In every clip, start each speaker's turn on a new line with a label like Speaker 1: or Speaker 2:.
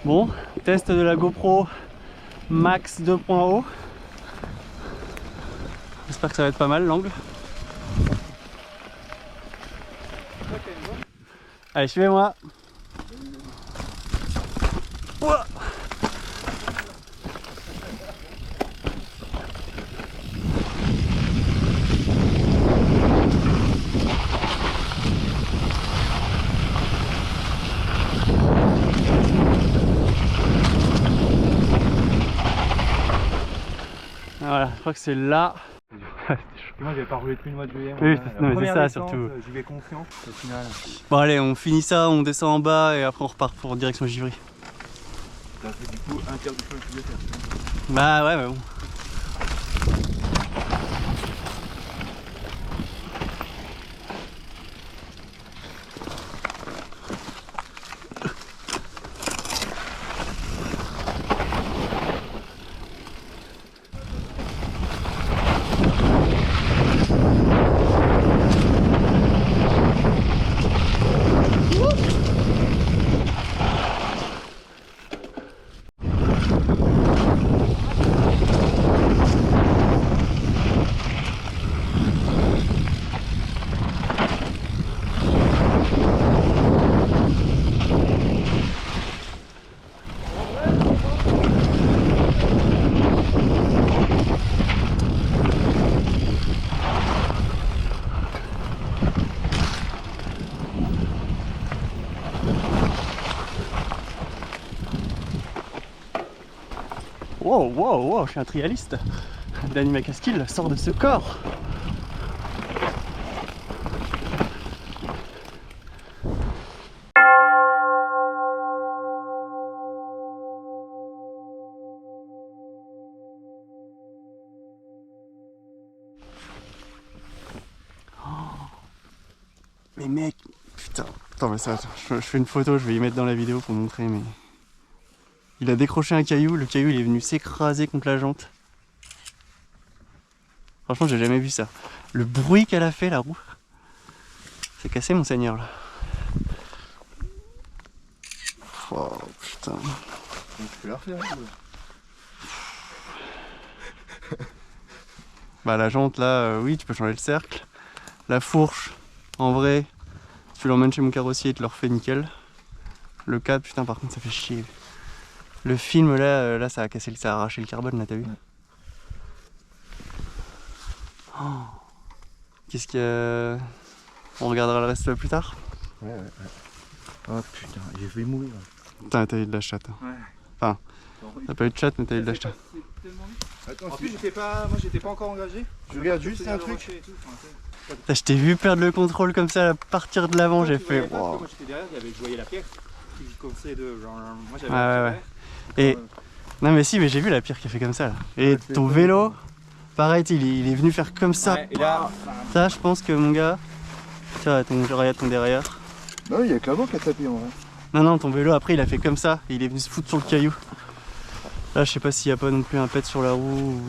Speaker 1: Bon, test de la GoPro Max 2.0. J'espère que ça va être pas mal l'angle. Allez, suivez-moi. Ouah. Voilà, je crois que c'est là.
Speaker 2: Moi j'avais pas roulé depuis le mois de juillet.
Speaker 1: Oui, non, mais c'est ça surtout.
Speaker 2: J'y vais confiant au final.
Speaker 1: Bon allez, on finit ça, on descend en bas et après on repart pour direction Givry.
Speaker 2: Ça fait du coup un quart du chemin que je voulais faire.
Speaker 1: Bah ouais, mais bon. Wow, wow, wow, je suis un trialiste. Danny McCaskill sort de ce corps. Mais mec, putain, attends mais ça, je fais une photo, je vais y mettre dans la vidéo pour montrer, mais... Il a décroché un caillou, le caillou il est venu s'écraser contre la jante. Franchement j'ai jamais vu ça. Le bruit qu'elle a fait la roue. C'est cassé mon seigneur là. Oh putain.
Speaker 2: Tu peux la refaire.
Speaker 1: Bah la jante là, oui tu peux changer le cercle. La fourche, en vrai, tu l'emmènes chez mon carrossier et tu le refais nickel. Le cadre, putain par contre ça fait chier. Le film là, là ça a cassé, ça a arraché le carbone là, t'as vu? Oh. Qu'est-ce qu'il y a? On regardera le reste plus tard?
Speaker 2: Ouais. Oh putain, j'ai failli mourir.
Speaker 1: Putain, t'as eu de la chatte.
Speaker 2: Ouais.
Speaker 1: Enfin, t'as pas eu de chatte mais t'as eu de la chatte.
Speaker 2: Attends, en plus j'étais pas encore engagé. Je regarde juste un truc.
Speaker 1: Putain, je t'ai vu perdre le contrôle comme ça à partir de l'avant, j'ai fait wow.
Speaker 2: Moi j'étais derrière, je voyais la pierre qui commençait de genre. Moi j'avais
Speaker 1: ouais. Et non mais si, mais j'ai vu la pierre qui a fait comme ça là. Et ton vélo, pareil, il est venu faire comme ça.
Speaker 2: Ouais, et là,
Speaker 1: ça, je pense que mon gars, tu vois, regarde ton derrière.
Speaker 2: non, il y a que l'avant qui a tapé en vrai.
Speaker 1: Non, ton vélo après il a fait comme ça, et il est venu se foutre sur le caillou. Là, je sais pas s'il y a pas non plus un pet sur la roue. Ou...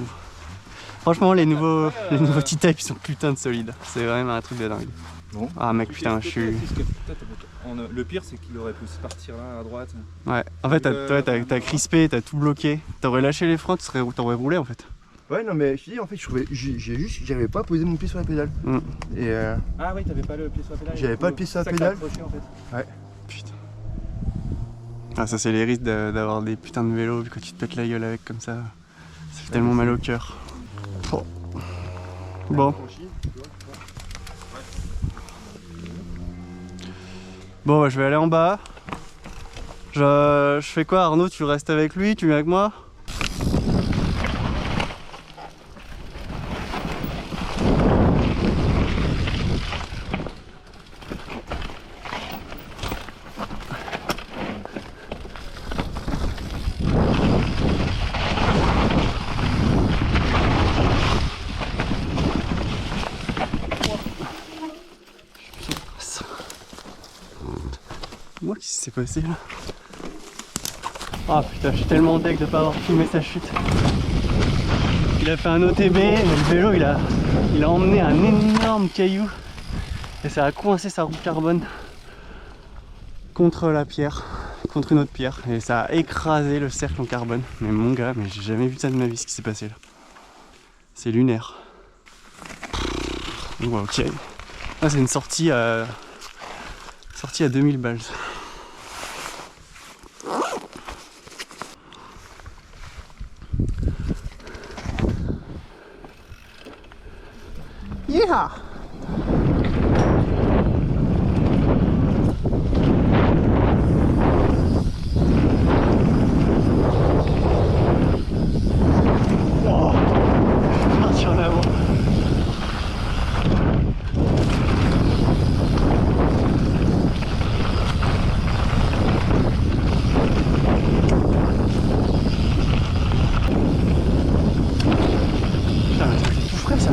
Speaker 1: Franchement, les nouveaux T-Type ils sont putain de solides. C'est vraiment un truc de dingue.
Speaker 2: Bon.
Speaker 1: Ah mec, putain, je suis.
Speaker 2: Le pire, c'est qu'il aurait pu se partir là à droite.
Speaker 1: Ouais, en fait, t'as crispé, t'as tout bloqué. T'aurais lâché les freins, t'aurais roulé en fait.
Speaker 2: Ouais, non, mais je te dis, en fait, j'arrivais pas à poser mon pied sur la pédale. Et
Speaker 3: Ah oui, t'avais pas le pied sur la pédale.
Speaker 2: j'avais pas le pied sur la pédale.
Speaker 3: Accroché, en fait.
Speaker 2: Ouais.
Speaker 1: Putain. Ah, ça, c'est les risques d'avoir des putains de vélos, quand tu te pètes la gueule avec comme ça. Ça fait tellement mal au cœur. Oh. Bon. Bon, bah, je vais aller en bas. Je fais quoi, Arnaud? Tu restes avec lui? Tu viens avec moi? Moi, qu'est-ce qui s'est passé là? Ah putain, je suis tellement deg de pas avoir filmé sa chute. Il a fait un OTB, mais le vélo il a emmené un énorme caillou et ça a coincé sa roue carbone. contre la pierre, contre une autre pierre, et ça a écrasé le cercle en carbone. Mais mon gars, mais j'ai jamais vu ça de ma vie, ce qui s'est passé là. C'est lunaire. Ouais, ok. Ah, c'est une sortie à 2000 balles. Yeah! Oh, parti en avant. Putain, mais c'est tout frais ça.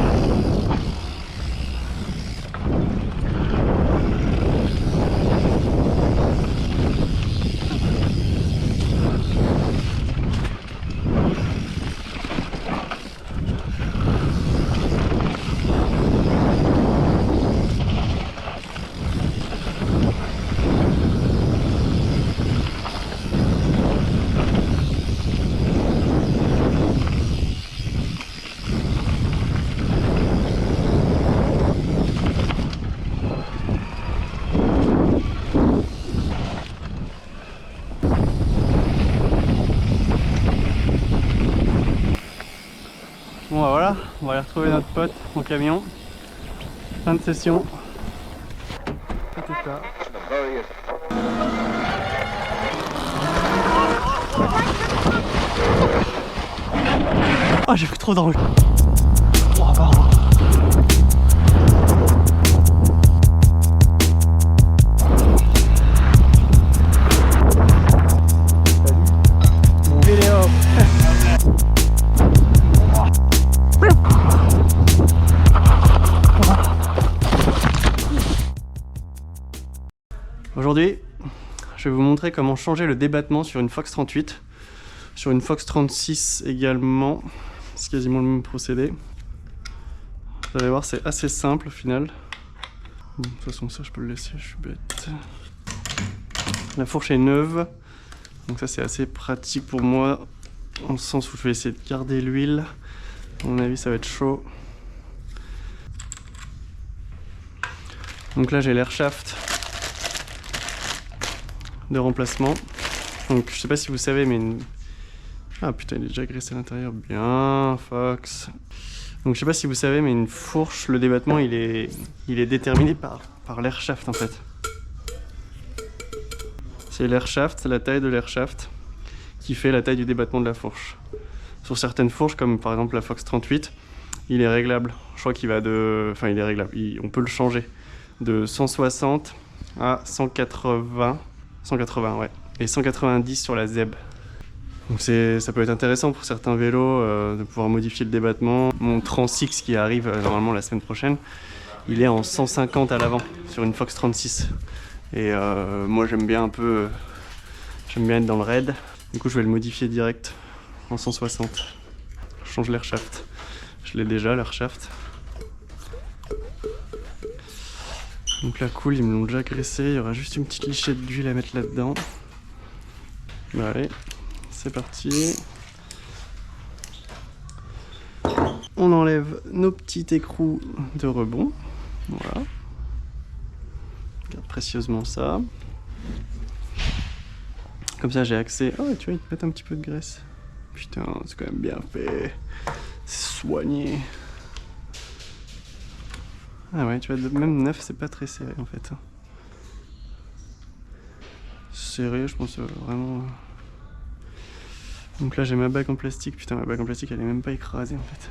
Speaker 1: Bon bah voilà, on va aller retrouver notre pote en camion. Fin de session. C'était ça. Oh, j'ai pris trop d'angle. Oh, pardon. Mon vélo. Aujourd'hui, je vais vous montrer comment changer le débattement sur une Fox 38, sur une Fox 36 également. C'est quasiment le même procédé. Vous allez voir, c'est assez simple au final. Bon, de toute façon, ça je peux le laisser, je suis bête. La fourche est neuve, donc ça c'est assez pratique pour moi, en le sens où je vais essayer de garder l'huile. À mon avis, ça va être chaud. Donc là, j'ai l'air shaft de remplacement. Donc je sais pas si vous savez, mais une... Ah putain, il est déjà graissé à l'intérieur. Bien, Fox. Donc je sais pas si vous savez, mais une fourche, le débattement, il est déterminé par l'air shaft en fait. C'est l'air shaft, la taille de l'air shaft, qui fait la taille du débattement de la fourche. Sur certaines fourches, comme par exemple la Fox 38, il est réglable. Je crois qu'il va de... Enfin, il est réglable. On peut le changer de 160 à 180. 180, ouais. Et 190 sur la ZEB. Donc ça peut être intéressant pour certains vélos de pouvoir modifier le débattement. Mon Transix qui arrive normalement la semaine prochaine, il est en 150 à l'avant sur une Fox 36. Et moi j'aime bien un peu... J'aime bien être dans le raid. Du coup je vais le modifier direct en 160. Je change l'air shaft. Je l'ai déjà, l'air shaft. Donc là cool, ils me l'ont déjà graissé. Il y aura juste une petite lichette d'huile à mettre là-dedans. Bah, allez, c'est parti. On enlève nos petits écrous de rebond. Voilà. Garde précieusement ça. Comme ça j'ai accès... Oh tu vois, ils te mettent un petit peu de graisse. Putain, c'est quand même bien fait. C'est soigné. Ah ouais, tu vois, même neuf, c'est pas très serré en fait. Serré, je pense vraiment... Donc là j'ai ma bague en plastique. Putain, ma bague en plastique elle est même pas écrasée en fait.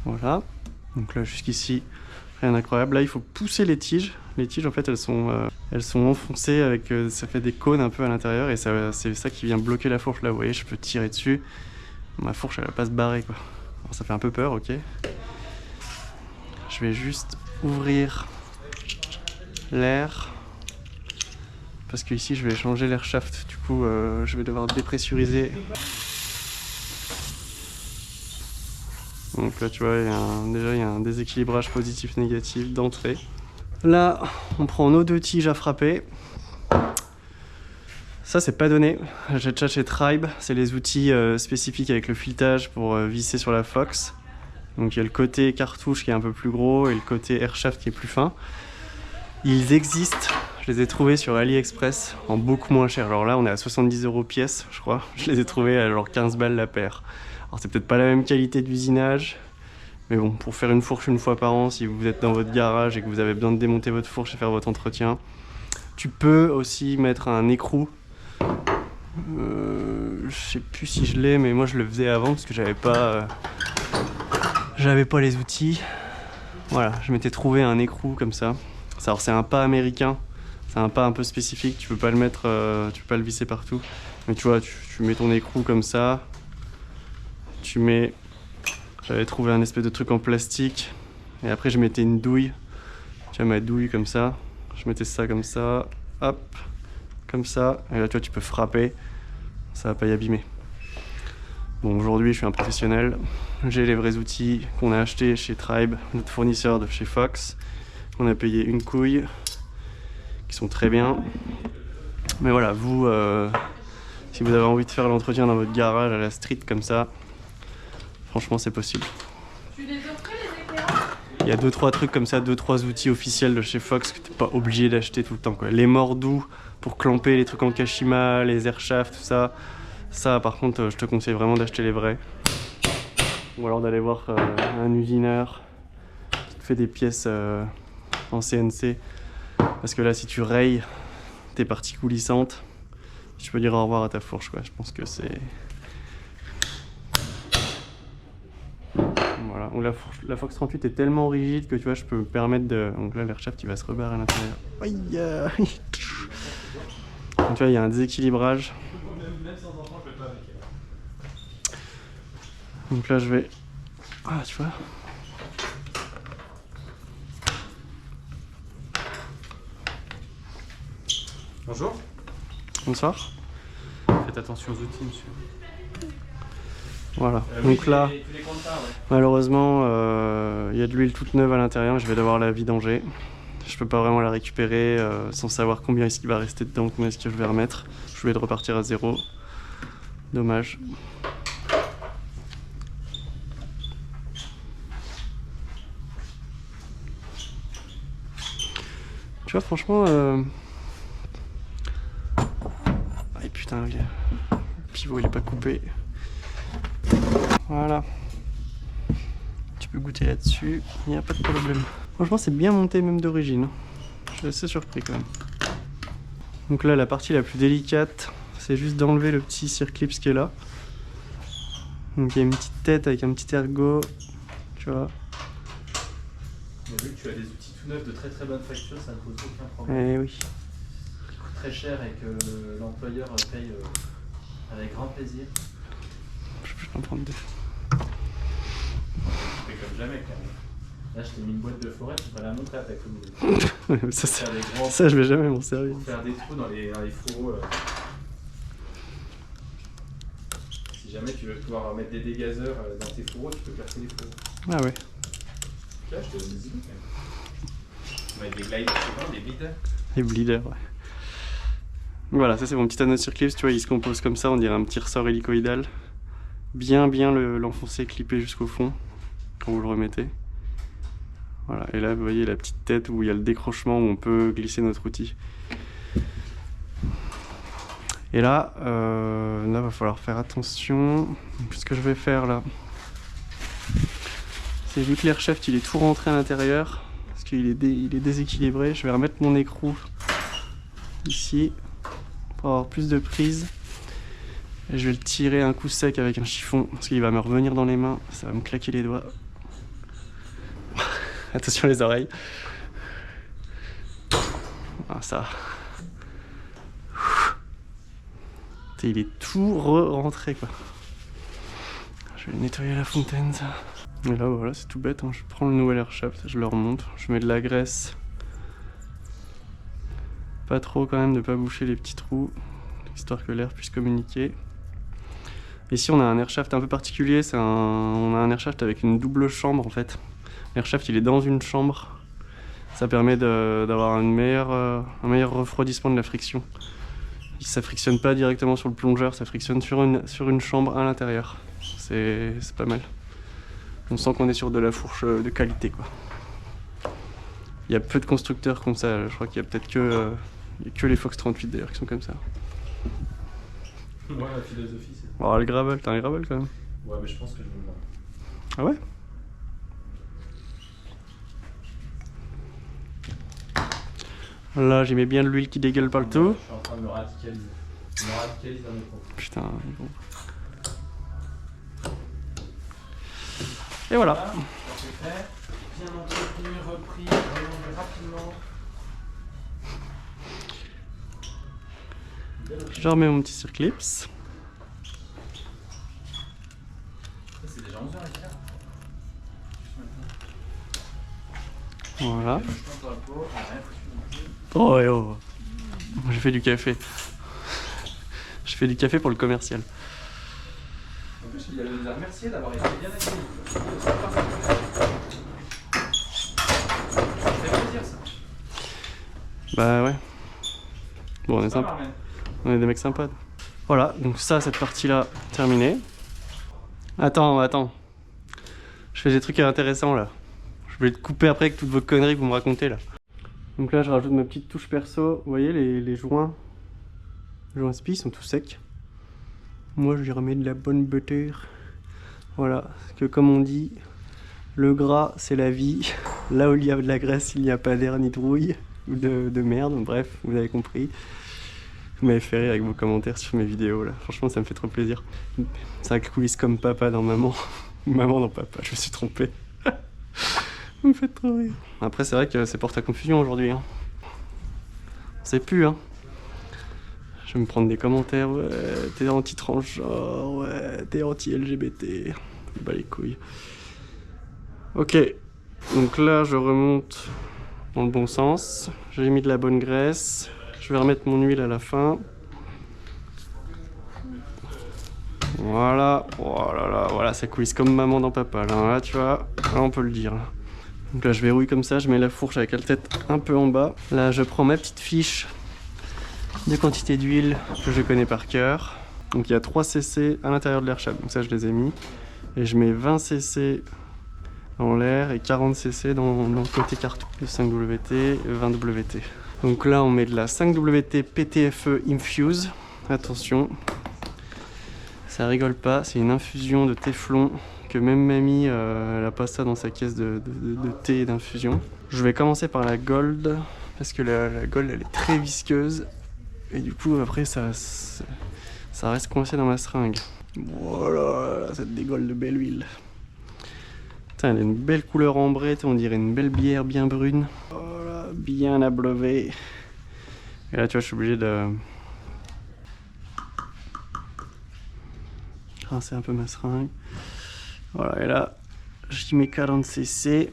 Speaker 1: Voilà. Donc là jusqu'ici, rien d'incroyable. Là il faut pousser les tiges. Les tiges en fait elles sont enfoncées avec... ça fait des cônes un peu à l'intérieur et c'est ça qui vient bloquer la fourche. Là vous voyez, je peux tirer dessus. Ma fourche elle va pas se barrer quoi. Alors ça fait un peu peur, ok. Je vais juste ouvrir l'air. Parce que ici je vais changer l'air shaft. Du coup je vais devoir dépressuriser. Donc là tu vois, déjà il y a un déséquilibrage positif-négatif d'entrée. Là on prend nos 2 tiges à frapper. Ça c'est pas donné, j'ai déjà chez Tribe, c'est les outils spécifiques avec le filetage pour visser sur la Fox. Donc il y a le côté cartouche qui est un peu plus gros et le côté airshaft qui est plus fin. Ils existent, je les ai trouvés sur AliExpress en beaucoup moins cher. Alors là on est à 70 € pièce je crois, je les ai trouvés à genre 15 balles la paire. Alors c'est peut-être pas la même qualité d'usinage, mais bon, pour faire une fourche une fois par an, si vous êtes dans votre garage et que vous avez besoin de démonter votre fourche et faire votre entretien, tu peux aussi mettre un écrou. Je sais plus si je l'ai, mais moi je le faisais avant parce que j'avais pas les outils. Voilà, je m'étais trouvé un écrou comme ça. Alors c'est un pas américain, c'est un pas un peu spécifique, tu peux pas le mettre, tu peux pas le visser partout. Mais tu vois, tu mets ton écrou comme ça. J'avais trouvé un espèce de truc en plastique. Et après je mettais une douille. Tu vois ma douille comme ça. Je mettais ça comme ça. Hop. Comme ça. Et là tu vois tu peux frapper. Ça va pas y abîmer. Bon aujourd'hui je suis un professionnel. J'ai les vrais outils qu'on a achetés chez Tribe, notre fournisseur de chez Fox. On a payé une couille. Qui sont très bien. Mais voilà, vous, si vous avez envie de faire l'entretien dans votre garage à la street comme ça, franchement c'est possible.
Speaker 4: Tu les offrais les éclairants?
Speaker 1: Il y a 2-3 trucs comme ça, 2-3 outils officiels de chez Fox que t'es pas obligé d'acheter tout le temps, quoi. Les mordous pour clamper les trucs en Kashima, les airshafts, tout ça. Ça par contre je te conseille vraiment d'acheter les vrais. Ou alors d'aller voir un usineur qui te fait des pièces en CNC. Parce que là si tu rayes tes parties coulissantes, tu peux dire au revoir à ta fourche, quoi. Je pense que c'est... Voilà, donc la Fox 38 est tellement rigide que tu vois, je peux me permettre de... Donc là, l'airshaft il va se rebarrer à l'intérieur. Aïe. Donc tu vois, il y a un déséquilibrage. Donc là, je vais... Ah, tu vois.
Speaker 3: Bonjour.
Speaker 1: Bonsoir.
Speaker 3: Faites attention aux outils, monsieur.
Speaker 1: Voilà,
Speaker 3: Oui,
Speaker 1: donc là,
Speaker 3: tu les comptes pas, ouais.
Speaker 1: malheureusement, il y a de l'huile toute neuve à l'intérieur, je vais devoir la vidanger. Je peux pas vraiment la récupérer sans savoir combien est-ce qu'il va rester dedans, combien est-ce que je vais remettre. Je vais de repartir à zéro. Dommage. Tu vois, franchement... Ah putain, le pivot il est pas coupé. Voilà. Tu peux goûter là-dessus, il n'y a pas de problème. Franchement, c'est bien monté même d'origine. Je suis assez surpris quand même. Donc là, la partie la plus délicate, c'est juste d'enlever le petit circlips qui est là. Donc il y a une petite tête avec un petit ergot, tu vois.
Speaker 3: Mais vu que tu as des outils tout neufs de très très bonne facture, ça ne pose aucun problème.
Speaker 1: Eh oui.
Speaker 3: Qui coûte très cher et que l'employeur paye avec grand plaisir.
Speaker 1: Je peux en prendre deux.
Speaker 3: Tu fais comme jamais quand même. Là, je t'ai mis une boîte de forêt, tu vas la montrer à ta communauté.
Speaker 1: Ça, je vais jamais m'en servir.
Speaker 3: Pour faire des trous dans les fourreaux. Si jamais tu veux pouvoir mettre des dégazeurs dans tes fourreaux, tu peux percer les fourreaux.
Speaker 1: Ah ouais.
Speaker 3: Là, je te donne des idées quand même. On va mettre des gliders, des bleeders.
Speaker 1: Les bleeders, ouais. Voilà, ça c'est mon petit anneau de circlips, tu vois, il se compose comme ça, on dirait un petit ressort hélicoïdal. Bien l'enfoncer, clipper jusqu'au fond, quand vous le remettez. Voilà, et là vous voyez la petite tête où il y a le décrochement où on peut glisser notre outil. Et là, va falloir faire attention. Donc, ce que je vais faire là, c'est vu que l'airshaft il est tout rentré à l'intérieur, parce qu'il est, il est déséquilibré, je vais remettre mon écrou ici pour avoir plus de prise. Et je vais le tirer un coup sec avec un chiffon, parce qu'il va me revenir dans les mains, ça va me claquer les doigts. Attention les oreilles. Ah, ça. Il est tout rentré quoi. Je vais nettoyer la fontaine ça. Et là voilà, c'est tout bête, hein. Je prends le nouvel airshaft, je le remonte, je mets de la graisse. Pas trop quand même, de pas boucher les petits trous, histoire que l'air puisse communiquer. Ici on a un airshaft un peu particulier, on a un airshaft avec une double chambre en fait. L'airshaft il est dans une chambre, ça permet d'avoir un meilleur refroidissement de la friction. Ça frictionne pas directement sur le plongeur, ça frictionne sur une chambre à l'intérieur. C'est pas mal. On sent qu'on est sur de la fourche de qualité quoi. Il y a peu de constructeurs comme ça, je crois qu'il y a peut-être que les Fox 38 d'ailleurs qui sont comme ça.
Speaker 3: Moi, la philosophie, c'est.
Speaker 1: Oh, le gravel, t'as un gravel quand même.
Speaker 3: Ouais, mais je pense que je vais me vendre.
Speaker 1: Ah ouais? Là, j'aimais bien l'huile qui dégueule partout.
Speaker 3: Je suis en train de me radicaliser. Je me radicalise dans mes propos.
Speaker 1: Putain, bon. Et voilà.
Speaker 3: Voilà, c'est fait. Bien entretenu, repris, relongé rapidement.
Speaker 1: Je remets mon petit circlips.
Speaker 3: Ça, c'est déjà 11h15.
Speaker 1: Voilà.
Speaker 3: Je pense dans la peau, j'ai rien foutu non plus.
Speaker 1: Oh, et oh. J'ai fait du café. Je fais du café pour le commercial.
Speaker 3: En plus, il nous a remercié d'avoir été bien accueillis. Ça fait plaisir ça.
Speaker 1: Bah ouais. Bon, on est
Speaker 3: Ça
Speaker 1: sympa.
Speaker 3: Marlène.
Speaker 1: On est des mecs sympas. Voilà, donc ça, cette partie-là, terminée. Attends. Je fais des trucs intéressants là. Je vais te couper après avec toutes vos conneries que vous me racontez là. Donc là, je rajoute ma petite touche perso. Vous voyez, les joints spi sont tout secs. Moi, je lui remets de la bonne butter. Voilà, parce que comme on dit, le gras, c'est la vie. Là où il y a de la graisse, il n'y a pas d'air ni de rouille. Ou de merde, bref, vous avez compris. Vous m'avez fait rire avec vos commentaires sur mes vidéos là. Franchement, ça me fait trop plaisir. Ça coulisse comme papa dans maman. Maman dans papa, je me suis trompé. Vous me faites trop rire. Après, c'est vrai que c'est porte à confusion aujourd'hui. Hein. On sait plus, hein. Je vais me prendre des commentaires. Ouais, t'es anti-transgenre. Ouais, t'es anti-LGBT. Bah les couilles. Ok. Donc là, je remonte dans le bon sens. J'ai mis de la bonne graisse. Je vais remettre mon huile à la fin. Voilà. Oh là là, voilà, ça coulisse comme maman dans papa. Là, tu vois, là, on peut le dire. Là. Donc là, je verrouille comme ça. Je mets la fourche avec la tête un peu en bas. Là, je prends ma petite fiche de quantité d'huile que je connais par cœur. Donc il y a 3 cc à l'intérieur de l'airshaft. Donc ça, je les ai mis. Et je mets 20 cc dans l'air et 40 cc dans le côté carton. Le 5WT et 20WT. Donc là, on met de la 5WT PTFE Infuse. Attention, ça rigole pas, c'est une infusion de téflon que même mamie, elle a pas ça dans sa caisse de thé et d'infusion. Je vais commencer par la Gold, parce que la Gold, elle est très visqueuse. Et du coup, après, ça reste coincé dans ma seringue. Voilà, ça dégole de belle huile. Putain, elle a une belle couleur ambrée, on dirait une belle bière bien brune. Voilà, bien ableuvée. Et là, tu vois, je suis obligé de rincer un peu ma seringue. Voilà, et là, j'y mets 40 cc.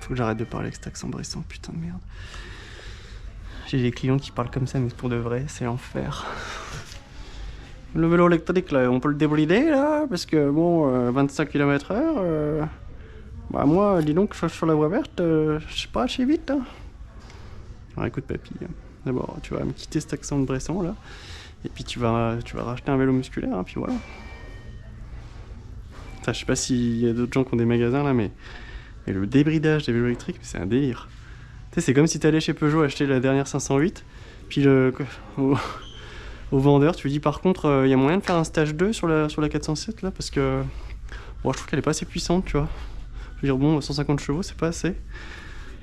Speaker 1: Faut que j'arrête de parler avec cet accent bresson, putain de merde. J'ai des clients qui parlent comme ça, mais pour de vrai, c'est l'enfer. Le vélo électrique, là, on peut le débrider, là, parce que, bon, 25 km/h, bah moi, dis donc, je suis sur la voie verte, je sais pas, assez vite, hein. Alors écoute, papy, d'abord, tu vas me quitter cet accent de Bresson, là, et puis tu vas racheter un vélo musculaire, hein, puis voilà. Enfin, je sais pas s'il y a d'autres gens qui ont des magasins, là, mais le débridage des vélos électriques, c'est un délire. Tu sais, c'est comme si t'allais chez Peugeot acheter la dernière 508, puis au vendeur, tu lui dis par contre, il y a moyen de faire un stage 2 sur la 407 là, parce que bon, je trouve qu'elle est pas assez puissante, tu vois. Je veux dire, bon, 150 chevaux, c'est pas assez.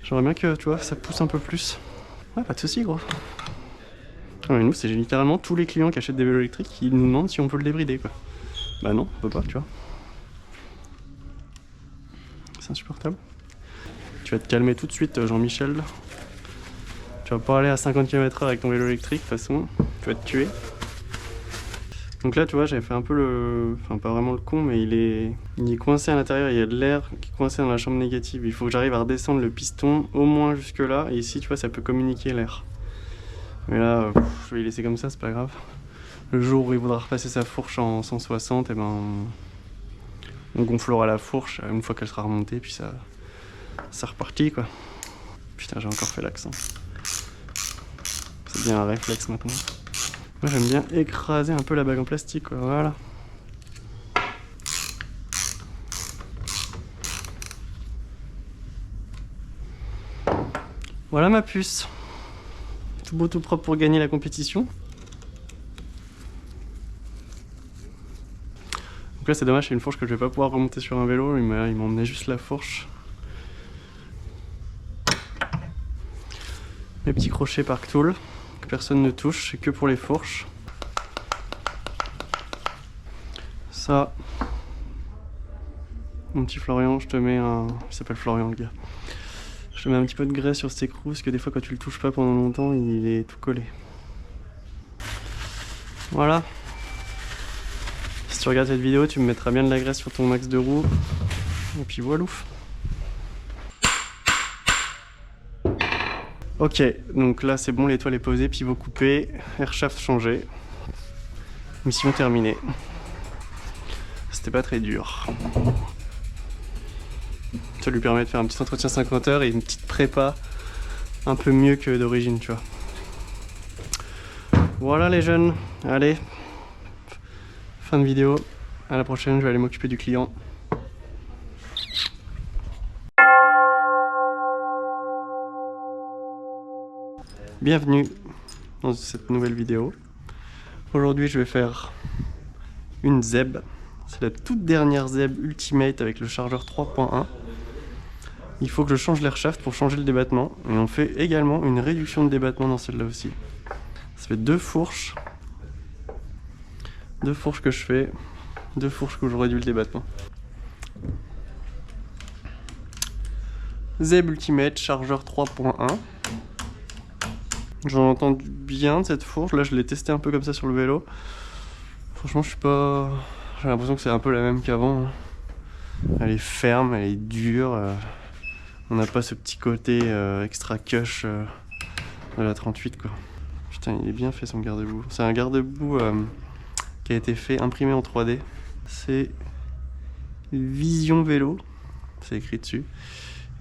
Speaker 1: J'aimerais bien que, tu vois, ça pousse un peu plus. Ouais, pas de soucis, gros. Ah, mais nous, c'est littéralement tous les clients qui achètent des vélos électriques qui nous demandent si on peut le débrider, quoi. Bah non, on peut pas, tu vois. C'est insupportable. Tu vas te calmer tout de suite, Jean-Michel. Tu vas pas aller à 50 km/h avec ton vélo électrique, de toute façon, tu vas te tuer. Donc là, tu vois, j'avais fait un peu le... Enfin, pas vraiment le con, mais il est coincé à l'intérieur, il y a de l'air qui est coincé dans la chambre négative. Il faut que j'arrive à redescendre le piston au moins jusque là, et ici, tu vois, ça peut communiquer l'air. Mais là, je vais y laisser comme ça, c'est pas grave. Le jour où il voudra repasser sa fourche en 160, et ben on gonflera la fourche une fois qu'elle sera remontée, puis ça repartit quoi. Putain, j'ai encore fait l'accent. C'est bien un réflexe maintenant. Moi j'aime bien écraser un peu la bague en plastique quoi, voilà. Voilà ma puce. Tout beau tout propre pour gagner la compétition. Donc là c'est dommage, c'est une fourche que je vais pas pouvoir remonter sur un vélo, il m'a emmené juste la fourche. Mes petits crochets Park Tool que personne ne touche, c'est que pour les fourches. Ça, mon petit Florian, je te mets un... Il s'appelle Florian le gars. Je te mets un petit peu de graisse sur cet écrou parce que des fois quand tu le touches pas pendant longtemps, il est tout collé. Voilà. Si tu regardes cette vidéo, tu me mettras bien de la graisse sur ton axe de roue. Et puis voilà. Ok, donc là c'est bon, l'étoile est posée, pivot coupé, airshaft changé. Mission terminée. C'était pas très dur. Ça lui permet de faire un petit entretien 50 heures et une petite prépa un peu mieux que d'origine, tu vois. Voilà les jeunes, allez. Fin de vidéo, à la prochaine, je vais aller m'occuper du client. Bienvenue dans cette nouvelle vidéo. Aujourd'hui je vais faire une ZEB. C'est la toute dernière ZEB Ultimate avec le chargeur 3.1. Il faut que je change l'airshaft pour changer le débattement. Et on fait également une réduction de débattement dans celle-là aussi. Ça fait deux fourches. Deux fourches que je fais. Deux fourches que je réduis le débattement. ZEB Ultimate, chargeur 3.1. J'en entends bien de cette fourche. Là je l'ai testé un peu comme ça sur le vélo. Franchement je suis pas... J'ai l'impression que c'est un peu la même qu'avant. Elle est ferme, elle est dure. On n'a pas ce petit côté extra cush de la 38 quoi. Putain, il est bien fait son garde-boue. C'est un garde-boue qui a été fait, imprimé en 3D. C'est Vision Vélo, c'est écrit dessus.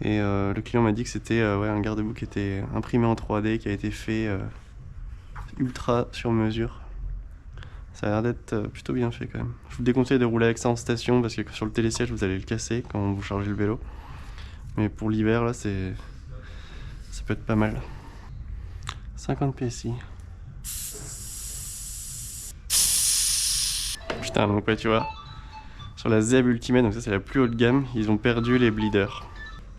Speaker 1: Et le client m'a dit que c'était ouais, un garde-boue qui était imprimé en 3D, qui a été fait ultra sur mesure. Ça a l'air d'être plutôt bien fait quand même. Je vous déconseille de rouler avec ça en station parce que sur le télésiège vous allez le casser quand vous chargez le vélo. Mais pour l'hiver là ça peut être pas mal. 50 PSI. Putain, donc ouais tu vois, sur la ZEB Ultimate, donc ça c'est la plus haut de gamme, ils ont perdu les bleeders.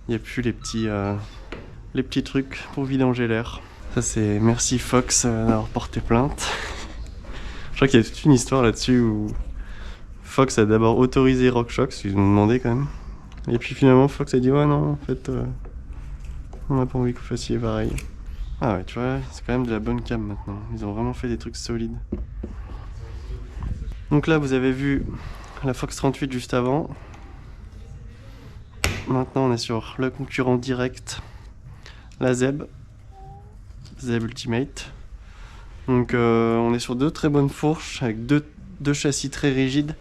Speaker 1: Il n'y a plus les petits trucs pour vidanger l'air. Ça c'est merci Fox d'avoir porté plainte. Je crois qu'il y a toute une histoire là-dessus où Fox a d'abord autorisé RockShox, ils ont demandé quand même. Et puis finalement Fox a dit ouais non en fait on n'a pas envie que vous fassiez pareil. Ah ouais tu vois, c'est quand même de la bonne cam maintenant. Ils ont vraiment fait des trucs solides. Donc là vous avez vu la Fox 38 juste avant. Maintenant on est sur le concurrent direct, la ZEB Ultimate. Donc on est sur deux très bonnes fourches avec deux châssis très rigides.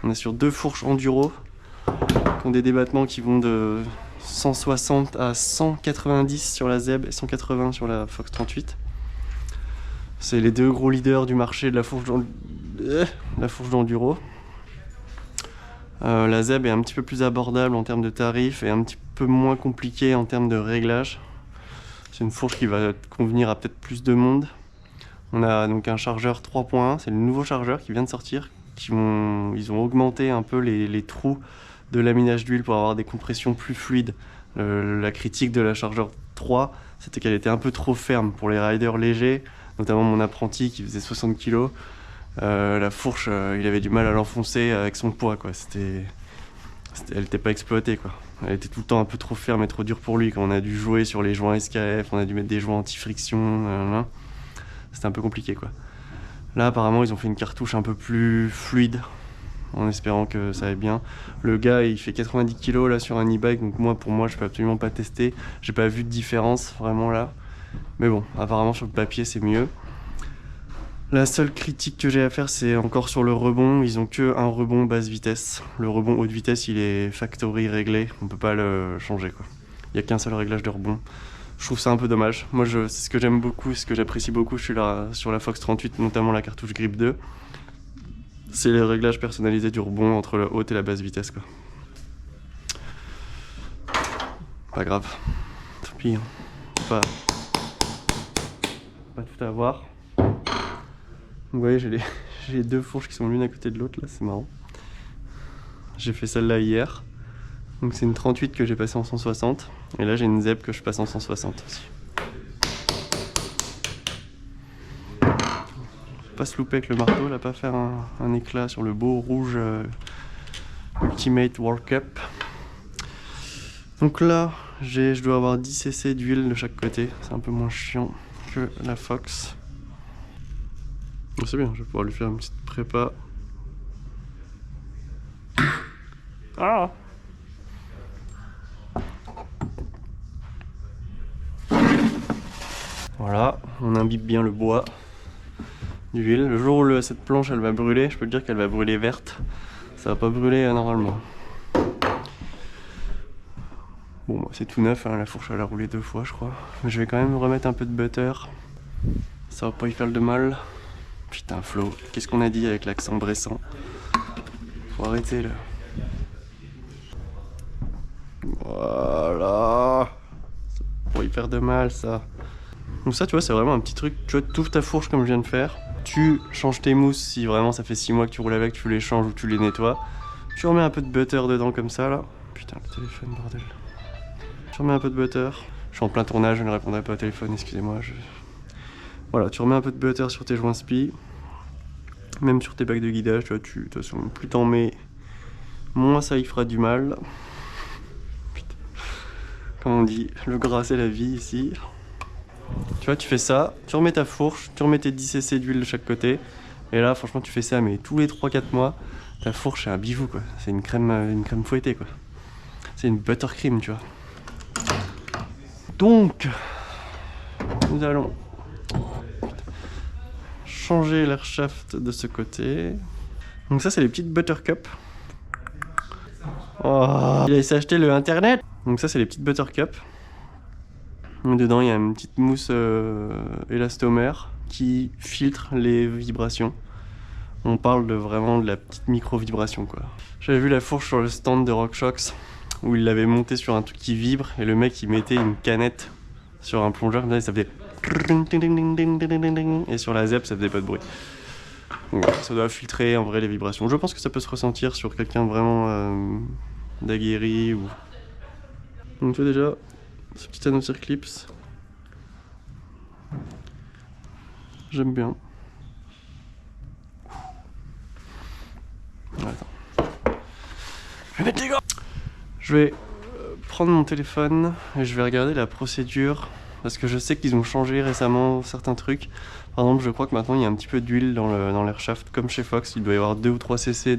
Speaker 1: On est sur deux fourches enduro qui ont des débattements qui vont de 160 à 190 sur la ZEB et 180 sur la Fox 38. C'est les deux gros leaders du marché de la fourche d'enduro. La ZEB est un petit peu plus abordable en termes de tarifs et un petit peu moins compliquée en termes de réglage. C'est une fourche qui va convenir à peut-être plus de monde. On a donc un chargeur 3.1, c'est le nouveau chargeur qui vient de sortir. Ils ont augmenté un peu les trous de laminage d'huile pour avoir des compressions plus fluides. La critique de la chargeur 3, c'était qu'elle était un peu trop ferme pour les riders légers, notamment mon apprenti qui faisait 60 kg. La fourche, il avait du mal à l'enfoncer avec son poids, quoi. Elle n'était pas exploitée, quoi. Elle était tout le temps un peu trop ferme et trop dure pour lui. Quand on a dû jouer sur les joints SKF, on a dû mettre des joints anti-friction, c'était un peu compliqué, quoi. Là, apparemment, ils ont fait une cartouche un peu plus fluide, en espérant que ça aille bien. Le gars, il fait 90 kg là sur un e-bike, donc pour moi, je peux absolument pas tester. J'ai pas vu de différence vraiment là. Mais bon, apparemment sur le papier, c'est mieux. La seule critique que j'ai à faire, c'est encore sur le rebond. Ils ont que un rebond basse vitesse. Le rebond haute vitesse, il est factory réglé. On peut pas le changer, quoi. Il y a qu'un seul réglage de rebond. Je trouve ça un peu dommage. Moi, c'est ce que j'aime beaucoup, ce que j'apprécie beaucoup. Je suis là sur la Fox 38, notamment la cartouche Grip 2. C'est les réglages personnalisés du rebond entre la haute et la basse vitesse, quoi. Pas grave. Tant pis. Hein. Pas tout à avoir. Vous voyez, j'ai les deux fourches qui sont l'une à côté de l'autre, là, c'est marrant. J'ai fait celle-là hier. Donc c'est une 38 que j'ai passée en 160. Et là, j'ai une ZEB que je passe en 160 aussi. Faut pas se louper avec le marteau, là, pas faire un éclat sur le beau rouge Ultimate World Cup. Donc là, je dois avoir 10 cc d'huile de chaque côté. C'est un peu moins chiant que la Fox. Bon, c'est bien, je vais pouvoir lui faire une petite prépa. Ah! Voilà, on imbibe bien le bois d'huile. Le jour où cette planche elle va brûler, je peux te dire qu'elle va brûler verte. Ça va pas brûler normalement. Bon, bah, c'est tout neuf, hein, la fourche elle a roulé 2 fois je crois. Mais je vais quand même remettre un peu de butter. Ça va pas y faire de mal. Putain Flo, qu'est-ce qu'on a dit avec l'accent bressant? Faut arrêter là. Voilà. Ça pourrait y faire de mal ça. Donc ça tu vois c'est vraiment un petit truc, tu vois, tu ouvres ta fourche comme je viens de faire. Tu changes tes mousses si vraiment ça fait 6 mois que tu roules avec, tu les changes ou tu les nettoies. Tu remets un peu de butter dedans comme ça là. Putain le téléphone bordel. Tu remets un peu de butter. Je suis en plein tournage, je ne répondrai pas au téléphone, excusez-moi. Voilà, tu remets un peu de butter sur tes joints spi. Même sur tes bacs de guidage, tu vois, de toute façon, plus t'en mets, moins ça y fera du mal. Putain. Comme on dit, le gras c'est la vie ici. Tu vois, tu fais ça, tu remets ta fourche, tu remets tes 10 cc d'huile de chaque côté. Et là, franchement, tu fais ça, mais tous les 3-4 mois, ta fourche c'est un bijou, quoi. C'est une crème fouettée, quoi. C'est une buttercream, tu vois. Donc, nous allons changer l'air shaft de ce côté. Donc ça c'est les petites buttercups. Oh, il a essayé d'acheter le internet. Donc ça c'est les petites buttercups. Dedans il y a une petite mousse élastomère qui filtre les vibrations. On parle vraiment de la petite micro vibration quoi. J'avais vu la fourche sur le stand de RockShox où il l'avait montée sur un truc qui vibre et le mec il mettait une canette sur un plongeur comme ça et ça faisait. Et sur la ZEB ça faisait pas de bruit. Donc, ça doit filtrer en vrai les vibrations. Je pense que ça peut se ressentir sur quelqu'un vraiment d'aguerri ou... Donc tu vois déjà ce petit anneau circlips. J'aime bien. Attends. Je vais mettre les gants. Je vais prendre mon téléphone et je vais regarder la procédure. Parce que je sais qu'ils ont changé récemment certains trucs. Par exemple, je crois que maintenant il y a un petit peu d'huile dans l'air shaft, comme chez Fox. Il doit y avoir 2 ou 3 cc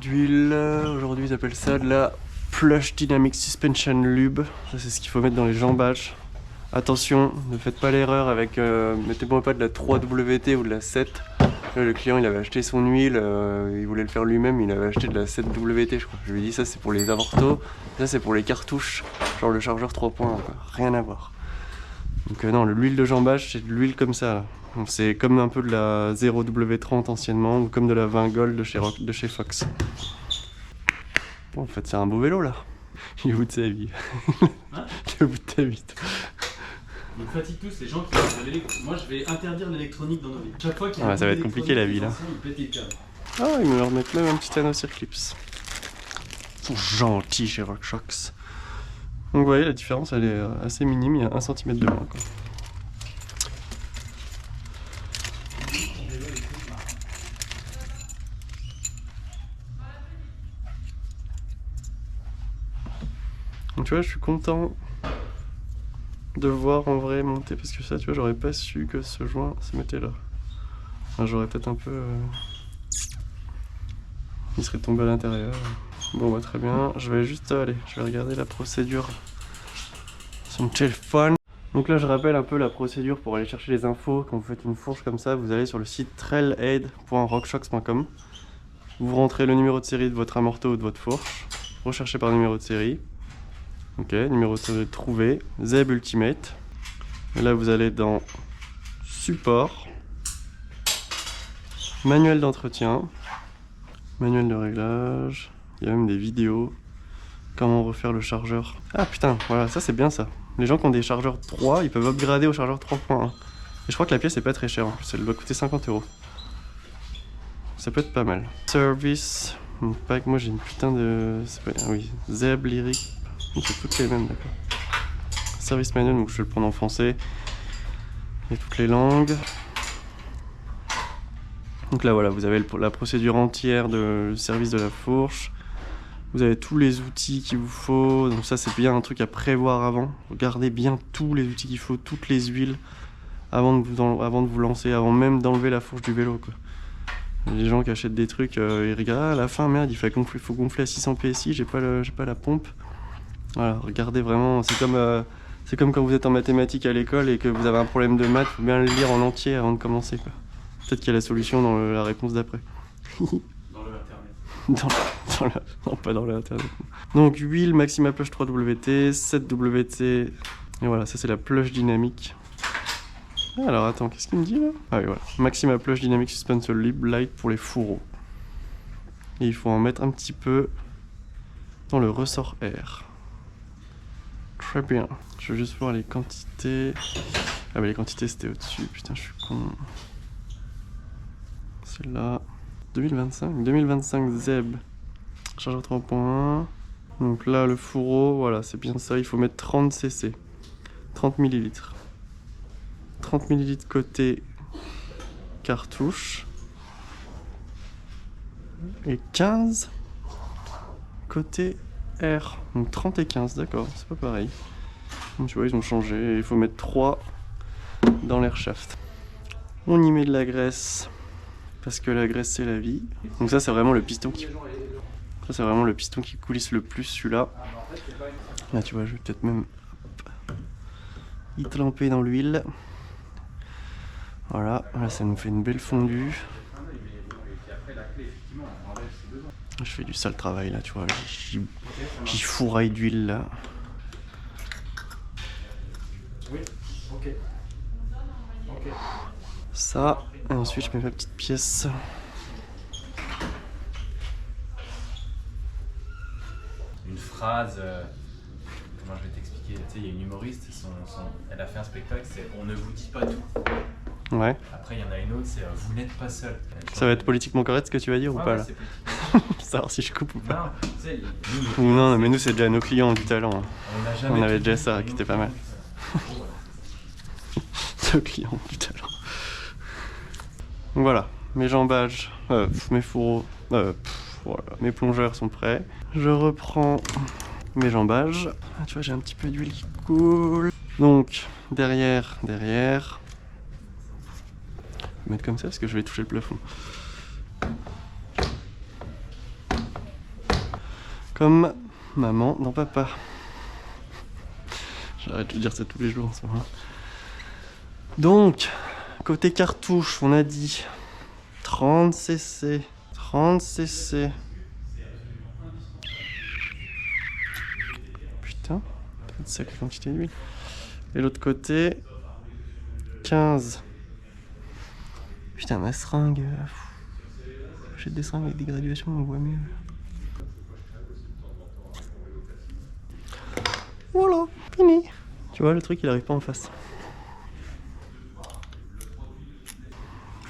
Speaker 1: d'huile. Aujourd'hui, ils appellent ça de la Plush Dynamic Suspension Lube. Ça, c'est ce qu'il faut mettre dans les jambages. Attention, ne faites pas l'erreur avec. Mettez-moi pas de la 3WT ou de la 7. Là, le client, il avait acheté son huile, il voulait le faire lui-même. Il avait acheté de la 7WT, je crois. Je lui ai dit, ça, c'est pour les avortos. Ça, c'est pour les cartouches. Genre le chargeur 3 points, quoi. Rien à voir. Donc non, l'huile de jambage, c'est de l'huile comme ça. C'est comme un peu de la 0W30 anciennement, ou comme de la 20 Gold de chez Fox. Bon, en fait, c'est un beau vélo, là. Il est au bout de sa vie.
Speaker 3: Hein?
Speaker 1: Il est au bout de ta vie.
Speaker 3: Ils me fatiguent tous les gens qui font de l'électronique. Moi, je vais interdire l'électronique dans nos vies. Chaque fois qu'il y a
Speaker 1: ça va être compliqué la vie, là.
Speaker 3: Ils pètent les câbles.
Speaker 1: Ah, ils me leur mettent même un petit anneau circlips. Ils sont gentils chez RockShox. Donc vous voyez la différence elle est assez minime, il y a 1 cm de moins quoi. Donc tu vois je suis content de voir en vrai monter parce que ça tu vois j'aurais pas su que ce joint se mettait là. Enfin, j'aurais peut-être un peu... Il serait tombé à l'intérieur. Bon bah très bien, je vais juste aller, je vais regarder la procédure sur mon téléphone. Donc là je rappelle un peu la procédure pour aller chercher les infos. Quand vous faites une fourche comme ça, vous allez sur le site trailaid.rockshox.com. Vous rentrez le numéro de série de votre amorto ou de votre fourche. Recherchez par numéro de série. Ok, numéro de série trouvé. Zeb Ultimate. Et là vous allez dans support. Manuel d'entretien. Manuel de réglage. Il y a même des vidéos. Comment refaire le chargeur. Ah putain, voilà, ça c'est bien ça. Les gens qui ont des chargeurs 3, ils peuvent upgrader au chargeur 3.1. Et je crois que la pièce est pas très chère en plus, elle doit coûter 50 €. Ça peut être pas mal. Service, pack, moi j'ai une putain de... Pas... Ah oui, Zeb, Lyric, c'est toutes les mêmes, d'accord. Service manuel, donc je vais le prendre en français. Et toutes les langues. Donc là voilà, vous avez la procédure entière du service de la fourche. Vous avez tous les outils qu'il vous faut, donc ça c'est bien un truc à prévoir avant. Regardez bien tous les outils qu'il faut, toutes les huiles avant de vous lancer, avant même d'enlever la fourche du vélo, quoi. Les gens qui achètent des trucs, ils regardent, ah, à la fin merde, faut gonfler à 600 PSI, j'ai pas la pompe. Voilà, regardez vraiment, c'est comme quand vous êtes en mathématiques à l'école et que vous avez un problème de maths, faut bien le lire en entier avant de commencer, quoi. Peut-être qu'il y a la solution dans la réponse d'après. Non, pas dans l'internet. Donc huile Maxima Plush 3WT, 7WT, et voilà, ça c'est la plush dynamique. Alors attends, qu'est-ce qu'il me dit là? Ah oui, voilà, Maxima Plush Dynamic Suspension Lib Light pour les fourreaux. Et il faut en mettre un petit peu dans le ressort air. Très bien. Je veux juste voir les quantités. Ah bah les quantités c'était au-dessus, putain je suis con. C'est là. 2025 Zeb. Chargeur 3.1. Donc là le fourreau, voilà c'est bien ça, il faut mettre 30 cc. 30 ml. 30 ml côté cartouche. Et 15 côté air. Donc 30 et 15, d'accord, c'est pas pareil. Donc tu vois ils ont changé, il faut mettre 3 dans l'air shaft. On y met de la graisse. Parce que la graisse c'est la vie. Donc ça c'est vraiment le piston qui... Ça c'est vraiment le piston qui coulisse le plus celui-là. Là tu vois je vais peut-être même y tremper dans l'huile. Voilà, là ça nous fait une belle fondue. Je fais du sale travail là tu vois. J'y fourraille d'huile là. Ça, et ensuite je mets ma petite pièce.
Speaker 3: Une phrase, comment je vais t'expliquer, tu sais, il y a une humoriste, elle a fait un spectacle, c'est « On ne vous dit pas tout ».
Speaker 1: Ouais.
Speaker 3: Après il y en a une autre, c'est « Vous n'êtes pas seul ».
Speaker 1: Ça va être politiquement correct ce que tu vas dire ou pas là? Savoir si je coupe ou pas.
Speaker 3: Non, tu sais,
Speaker 1: non, mais nous c'est déjà nos clients du talent.
Speaker 3: on
Speaker 1: avait déjà ça qui était pas mal. Nos clients du talent. Donc voilà, mes jambages, mes fourreaux, voilà, mes plongeurs sont prêts. Je reprends mes jambages. Ah, tu vois, j'ai un petit peu d'huile qui coule. Donc, derrière. Je vais mettre comme ça parce que je vais toucher le plafond. Comme maman dans papa. J'arrête de dire ça tous les jours en ce moment. Donc, côté cartouche, on a dit 30 cc. 30 cc. Putain, une sacrée quantité d'huile. Et l'autre côté, 15. Putain, ma seringue. J'ai des seringues avec des graduations, on voit mieux. Voilà, fini. Tu vois, le truc il arrive pas en face.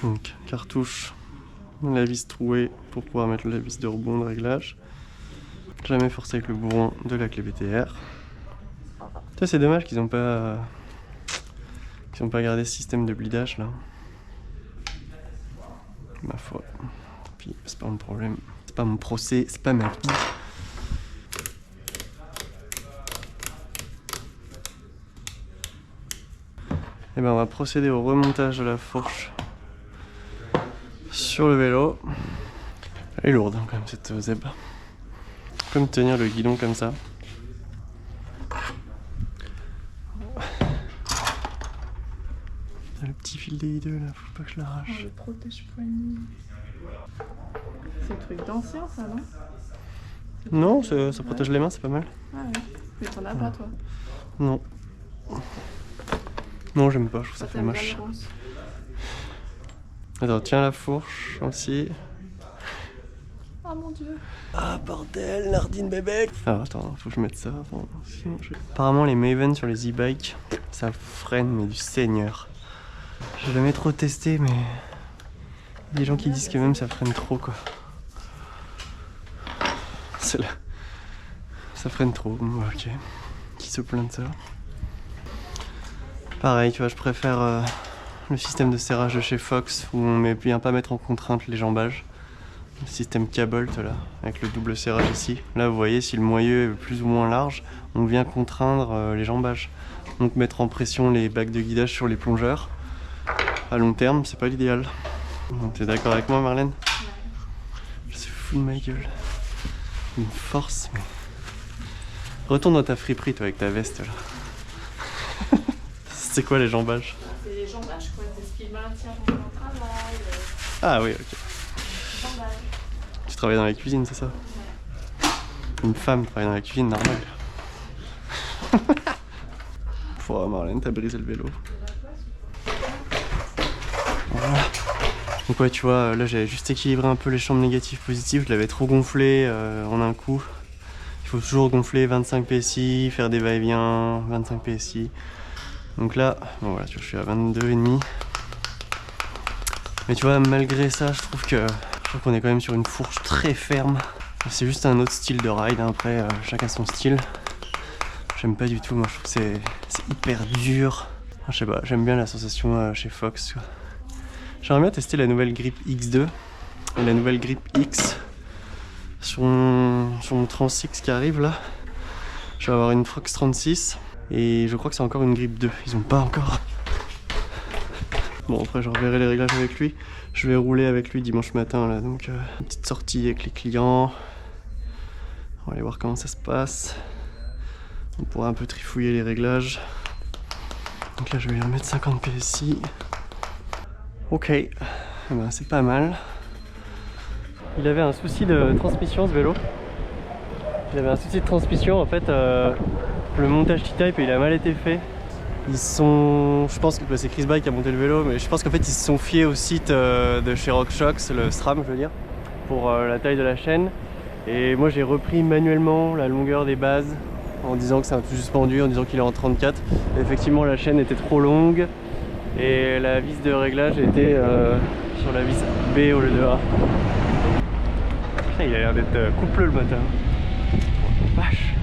Speaker 1: Donc, cartouche, la vis trouée pour pouvoir mettre la vis de rebond de réglage. Jamais forcé avec le bourron de la clé BTR. Ça, c'est dommage qu'ils n'ont pas gardé ce système de blindage là. Ma foi. Puis, c'est pas mon problème. C'est pas mon procès, c'est pas ma vie. Et ben on va procéder au remontage de la fourche sur le vélo. Elle est lourde hein, quand même cette Zeb. Comme tenir le guidon comme ça. Le petit fil des deux là, faut pas que je l'arrache.
Speaker 4: Le protège-poignet. C'est le truc d'ancien ça, non?
Speaker 1: Non, ça protège les mains, c'est pas mal.
Speaker 4: Ah ouais. Mais t'en as pas toi?
Speaker 1: Non. Non, j'aime pas, je trouve ça fait
Speaker 4: t'aimes
Speaker 1: moche.
Speaker 4: bien le rose.
Speaker 1: Attends, tiens la fourche aussi.
Speaker 4: Oh mon dieu.
Speaker 1: Ah bordel, Nardine bébé. Ah attends, faut que je mette ça avant. Sinon Apparemment les Maven sur les e-bikes, ça freine mais du seigneur. J'ai jamais trop testé mais... Il y a des gens qui disent que même ça freine trop quoi. C'est là. Ça freine trop, bon, ok. Qui se plaint de ça? Pareil, tu vois, je préfère le système de serrage de chez Fox où on vient pas mettre en contrainte les jambages. Le système K-Bolt là, avec le double serrage ici. Là vous voyez, si le moyeu est plus ou moins large, on vient contraindre les jambages. Donc mettre en pression les bacs de guidage sur les plongeurs. À long terme, c'est pas l'idéal. T'es d'accord avec moi Marlène? Je suis fou de ma gueule. Une force mais... Retourne dans ta friperie toi avec ta veste là. C'est quoi les jambages?
Speaker 4: C'est les jambages quoi, c'est ce qui maintient ton travail.
Speaker 1: Ah oui, ok.
Speaker 4: Jambage.
Speaker 1: Tu travailles dans la cuisine, c'est ça?
Speaker 4: Ouais.
Speaker 1: Une femme travaille dans la cuisine, normal. Pouah, Marlène, t'as brisé le vélo. Voilà. Donc ouais, tu vois, là j'avais juste équilibré un peu les chambres négatives positives, je l'avais trop gonflé en un coup. Il faut toujours gonfler 25 PSI, faire des va-et-vient, 25 PSI. Donc là, bon voilà, tu vois, je suis à 22,5. Mais tu vois, malgré ça, je trouve qu'on est quand même sur une fourche très ferme. C'est juste un autre style de ride, hein. Après chacun son style. J'aime pas du tout, moi je trouve que c'est hyper dur. Enfin, je sais pas, j'aime bien la sensation chez Fox. J'aimerais bien tester la nouvelle Grip X2 et la nouvelle Grip X sur mon Trans X qui arrive là. Je vais avoir une Fox 36 et je crois que c'est encore une Grip 2, ils ont pas encore. Bon après je reverrai les réglages avec lui. Je vais rouler avec lui dimanche matin là, donc une petite sortie avec les clients. On va aller voir comment ça se passe. On pourra un peu trifouiller les réglages. Donc là je vais lui remettre 50 PSI. Ok, eh ben, c'est pas mal. Il avait un souci de transmission ce vélo. Il avait un souci de transmission en fait. Le montage T-Type il a mal été fait. Ils sont, je pense que bah, c'est Chris Bike qui a monté le vélo, mais je pense qu'en fait ils se sont fiés au site de chez RockShox, le SRAM je veux dire, pour la taille de la chaîne. Et moi j'ai repris manuellement la longueur des bases en disant que c'est un tout suspendu, en disant qu'il est en 34. Et effectivement la chaîne était trop longue et la vis de réglage était sur la vis B au lieu de A. Putain, il a l'air d'être coupleux le matin. Vache.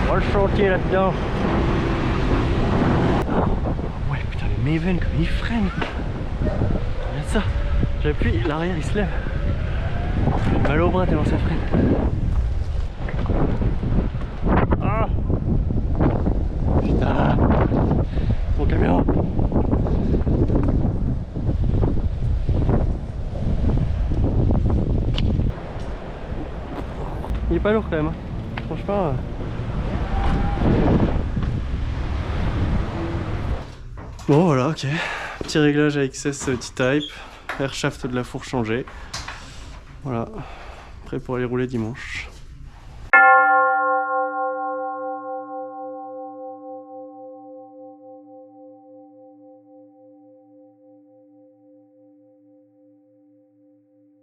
Speaker 1: On va le chantier là-dedans. Ouais putain les Maven comme ils freinent. Regarde ça. J'appuie, l'arrière il se lève. J'ai mal au bras tellement ça freine. Ah putain. Mon camion. Il est pas lourd quand même. Franchement. Bon voilà, ok. Petit réglage avec XS T-Type. Air shaft de la fourche changé. Voilà. Prêt pour aller rouler dimanche.